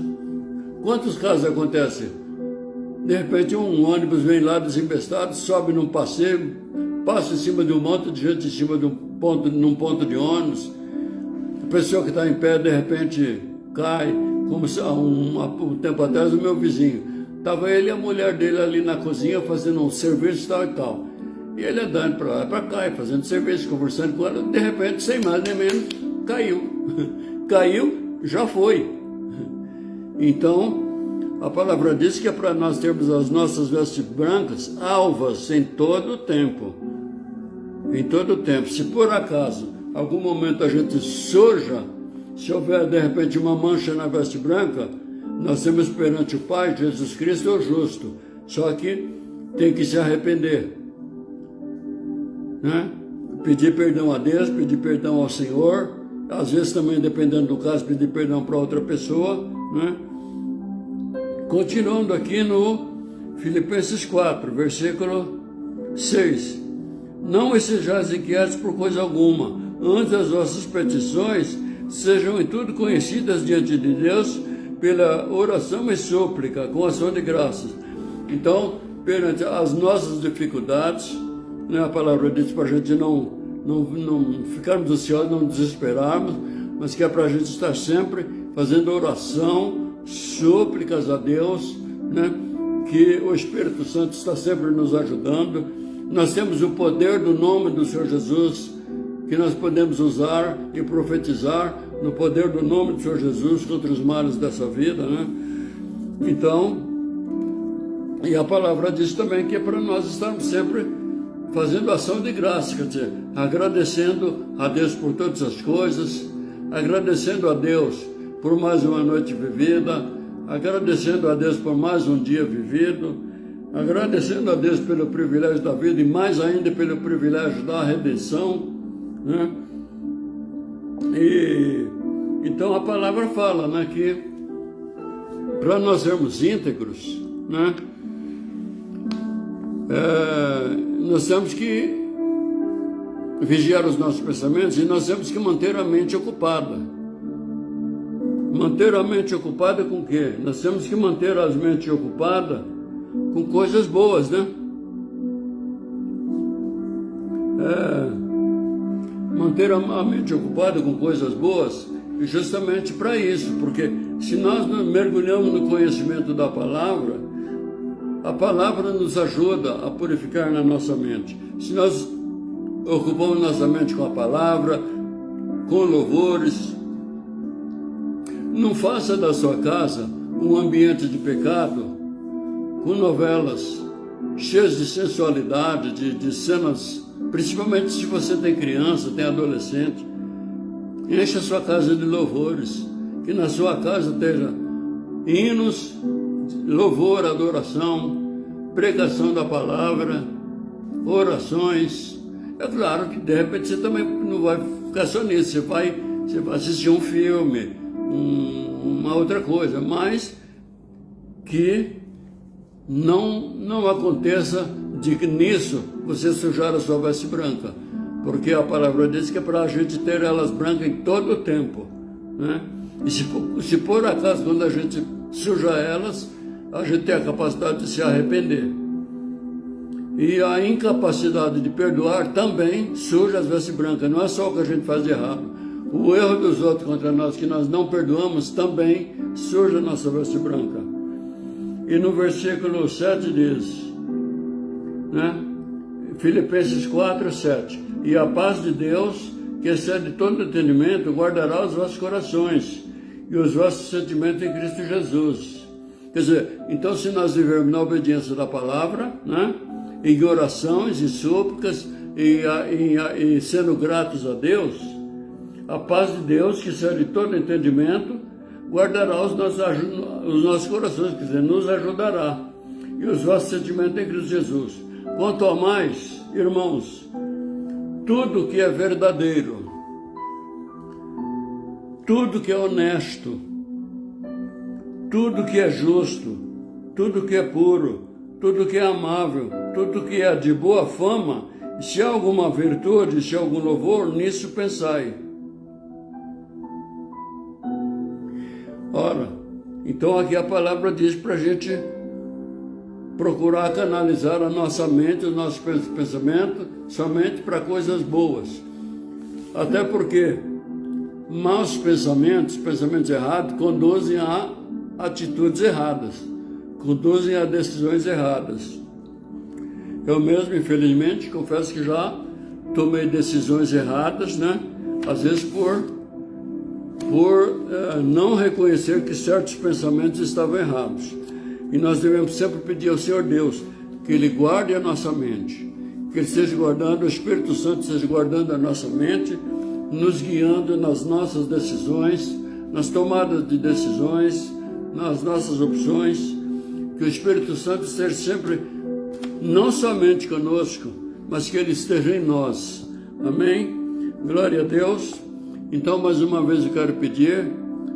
A: Quantos casos acontecem? De repente um ônibus vem lá desembestado, sobe num passeio, passa em cima de um monte de gente em cima de num ponto de ônibus. A pessoa que está em pé, de repente, cai, como um tempo atrás, o meu vizinho. Estava ele e a mulher dele ali na cozinha fazendo um serviço tal e tal. E ele andando para lá e para cá, fazendo serviço, conversando com ela. De repente, sem mais nem menos, caiu. Caiu, já foi. Então, a palavra diz que é para nós termos as nossas vestes brancas, alvas, em todo o tempo. Em todo o tempo. Se por acaso, algum momento a gente suja, se houver de repente uma mancha na veste branca, nós temos perante o Pai, Jesus Cristo, o justo. Só que tem que se arrepender, né? Pedir perdão a Deus, pedir perdão ao Senhor. Às vezes também, dependendo do caso, pedir perdão para outra pessoa, né? Continuando aqui no Filipenses 4, versículo 6. Não estejais inquietos por coisa alguma, antes as vossas petições sejam em tudo conhecidas diante de Deus, pela oração e súplica, com ação de graças. Então, perante as nossas dificuldades, né, a palavra diz para a gente não ficarmos ansiosos, não desesperarmos, mas que é para a gente estar sempre fazendo oração, súplicas a Deus, né? Que o Espírito Santo está sempre nos ajudando. Nós temos o poder do nome do Senhor Jesus, que nós podemos usar e profetizar no poder do nome do Senhor Jesus contra os males dessa vida, né? Então, e a palavra diz também que é para nós estarmos sempre fazendo ação de graça, quer dizer, agradecendo a Deus por todas as coisas, agradecendo a Deus por mais uma noite vivida, agradecendo a Deus por mais um dia vivido, agradecendo a Deus pelo privilégio da vida e mais ainda pelo privilégio da redenção, né? E então a palavra fala, né, que para nós sermos íntegros, né, nós temos que vigiar os nossos pensamentos e nós temos que manter a mente ocupada. Manter a mente ocupada com o quê? Nós temos que manter a mente ocupada com coisas boas, né? Manter a mente ocupada com coisas boas justamente para isso, porque se nós mergulhamos no conhecimento da palavra, a palavra nos ajuda a purificar na nossa mente. Se nós ocupamos nossa mente com a palavra, com louvores, não faça da sua casa um ambiente de pecado, com novelas cheias de sensualidade, de cenas, principalmente se você tem criança, tem adolescente. Enche a sua casa de louvores, que na sua casa esteja hinos, louvor, adoração, pregação da palavra, orações. É claro que de repente você também não vai ficar só nisso, você vai assistir um filme, uma outra coisa, mas que não aconteça de que nisso você sujar a sua veste branca, porque a palavra diz que é para a gente ter elas brancas em todo o tempo, né? E se por acaso quando a gente suja elas, a gente tem a capacidade de se arrepender. E a incapacidade de perdoar também suja as vestes brancas, não é só o que a gente faz de errado. O erro dos outros contra nós, que nós não perdoamos, também suja a nossa veste branca. E no versículo 7 diz, né? Filipenses 4, 7. E a paz de Deus, que excede todo entendimento, guardará os vossos corações e os vossos sentimentos em Cristo Jesus. Quer dizer, então se nós vivermos na obediência da palavra, né? Em orações e súplicas e sendo gratos a Deus, a paz de Deus, que excede todo entendimento, guardará os nossos corações, quer dizer, nos ajudará, e os vossos sentimentos em Cristo Jesus. Quanto a mais, irmãos, tudo que é verdadeiro, tudo que é honesto, tudo que é justo, tudo que é puro, tudo que é amável, tudo que é de boa fama, se há alguma virtude, se há algum louvor, nisso pensai. Ora, então aqui a palavra diz para a gente procurar canalizar a nossa mente, o nosso pensamento, somente para coisas boas. Até porque maus pensamentos, pensamentos errados, conduzem a atitudes erradas, conduzem a decisões erradas. Eu mesmo, infelizmente, confesso que já tomei decisões erradas, né? Às vezes por não reconhecer que certos pensamentos estavam errados. E nós devemos sempre pedir ao Senhor Deus que Ele guarde a nossa mente, que Ele esteja guardando, o Espírito Santo esteja guardando a nossa mente, nos guiando nas nossas decisões, nas tomadas de decisões, nas nossas opções, que o Espírito Santo esteja sempre, não somente conosco, mas que Ele esteja em nós. Amém? Glória a Deus. Então, mais uma vez eu quero pedir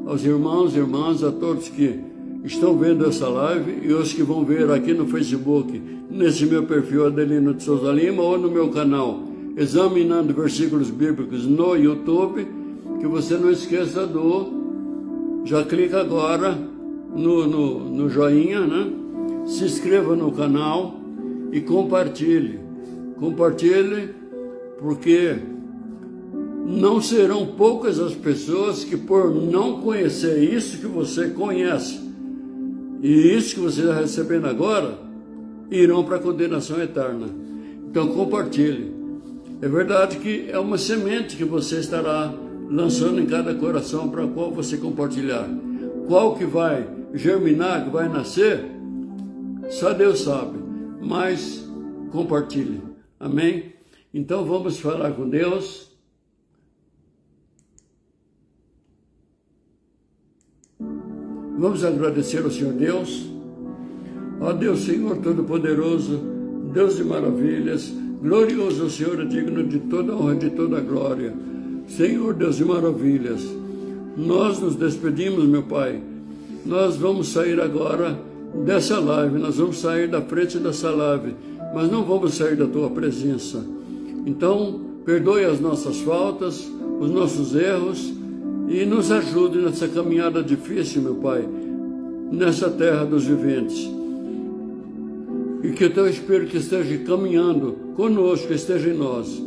A: aos irmãos e irmãs, a todos que estão vendo essa live e os que vão ver aqui no Facebook, nesse meu perfil Adelino de Souza Lima, ou no meu canal Examinando Versículos Bíblicos no YouTube, que você não esqueça já clica agora no joinha, né? Se inscreva no canal e compartilhe, porque não serão poucas as pessoas que, por não conhecer isso que você conhece, e isso que você está recebendo agora, irão para a condenação eterna. Então compartilhe. É verdade que é uma semente que você estará lançando em cada coração para qual você compartilhar. Qual que vai germinar, que vai nascer, só Deus sabe, mas compartilhe. Amém? Então vamos falar com Deus. Vamos agradecer ao Senhor Deus. Ó Deus, Senhor Todo-Poderoso, Deus de maravilhas, glorioso o Senhor, é digno de toda honra e de toda glória. Senhor Deus de maravilhas, nós nos despedimos, meu Pai. Nós vamos sair agora dessa live, nós vamos sair da frente dessa live, mas não vamos sair da Tua presença. Então, perdoe as nossas faltas, os nossos erros e nos ajude nessa caminhada difícil, meu Pai, nessa terra dos viventes. E que o Teu Espírito esteja caminhando conosco, esteja em nós,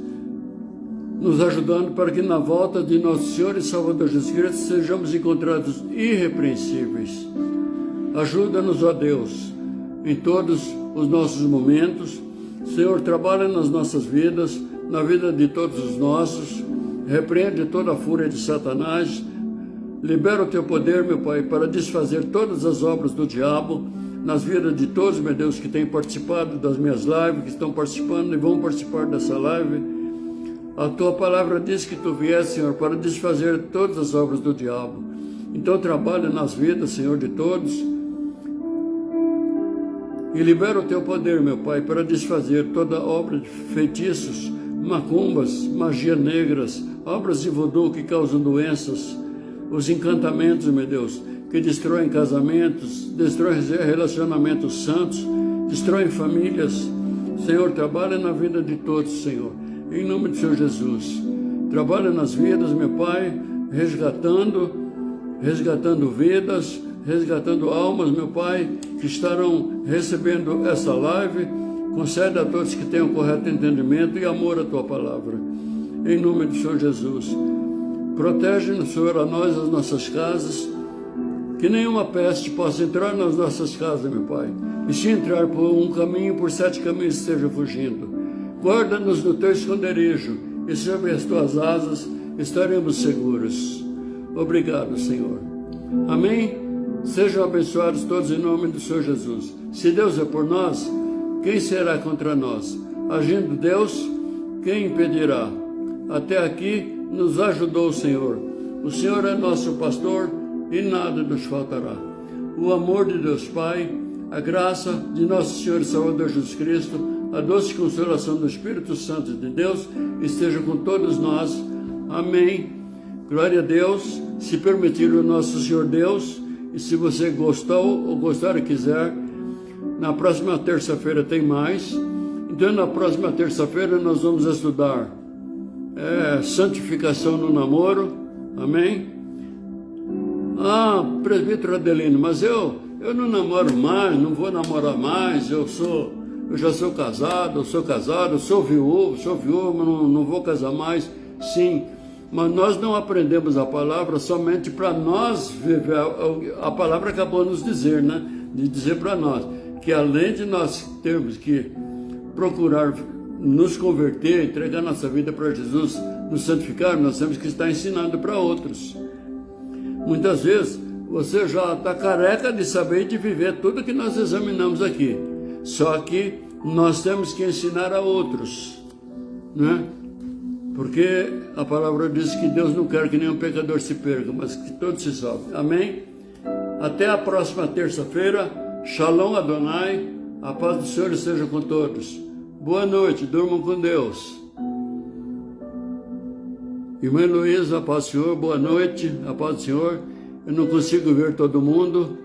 A: nos ajudando para que na volta de nosso Senhor e Salvador Jesus Cristo sejamos encontrados irrepreensíveis. Ajuda-nos, ó Deus, em todos os nossos momentos. Senhor, trabalha nas nossas vidas, na vida de todos os nossos. Repreende toda a fúria de Satanás. Libera o Teu poder, meu Pai, para desfazer todas as obras do diabo nas vidas de todos, meu Deus, que têm participado das minhas lives, que estão participando e vão participar dessa live. A Tua palavra diz que Tu vieste, Senhor, para desfazer todas as obras do diabo. Então trabalha nas vidas, Senhor, de todos. E libera o Teu poder, meu Pai, para desfazer toda obra de feitiços, macumbas, magias negras, obras de voodoo que causam doenças, os encantamentos, meu Deus, que destroem casamentos, destroem relacionamentos santos, destroem famílias. Senhor, trabalha na vida de todos, Senhor, em nome do Senhor Jesus. Trabalha nas vidas, meu Pai, resgatando vidas, resgatando almas, meu Pai, que estarão recebendo essa live. Concede a todos que tenham correto entendimento e amor à Tua palavra. Em nome do Senhor Jesus. Protege-nos, Senhor, a nós, as nossas casas, que nenhuma peste possa entrar nas nossas casas, meu Pai. E se entrar por um caminho, por 7 caminhos esteja fugindo. Guarda-nos no Teu esconderijo e sob as Tuas asas estaremos seguros. Obrigado, Senhor. Amém? Sejam abençoados todos em nome do Senhor Jesus. Se Deus é por nós, quem será contra nós? Agindo Deus, quem impedirá? Até aqui nos ajudou o Senhor. O Senhor é nosso pastor e nada nos faltará. O amor de Deus Pai, a graça de nosso Senhor e Salvador Jesus Cristo, a doce consolação do Espírito Santo de Deus esteja com todos nós. Amém. Glória a Deus. Se permitir o nosso Senhor Deus, e se você gostou ou gostar e quiser, na próxima terça-feira tem mais. Então na próxima terça-feira nós vamos estudar santificação no namoro. Amém? Presbítero Adelino, mas eu não namoro mais, não vou namorar mais, eu já sou casado, sou viúvo, mas não vou casar mais. Sim, mas nós não aprendemos a palavra somente para nós viver. A palavra acabou nos dizer, né? De dizer para nós que além de nós termos que procurar nos converter, entregar nossa vida para Jesus, nos santificar, nós temos que estar ensinando para outros. Muitas vezes você já está careca de saber e de viver tudo que nós examinamos aqui. Só que nós temos que ensinar a outros, né? Porque a palavra diz que Deus não quer que nenhum pecador se perca, mas que todos se salvem. Amém? Até a próxima terça-feira. Shalom Adonai. A paz do Senhor esteja com todos. Boa noite, durmam com Deus. Irmã Heloísa, a paz do Senhor, boa noite, a paz do Senhor. Eu não consigo ver todo mundo,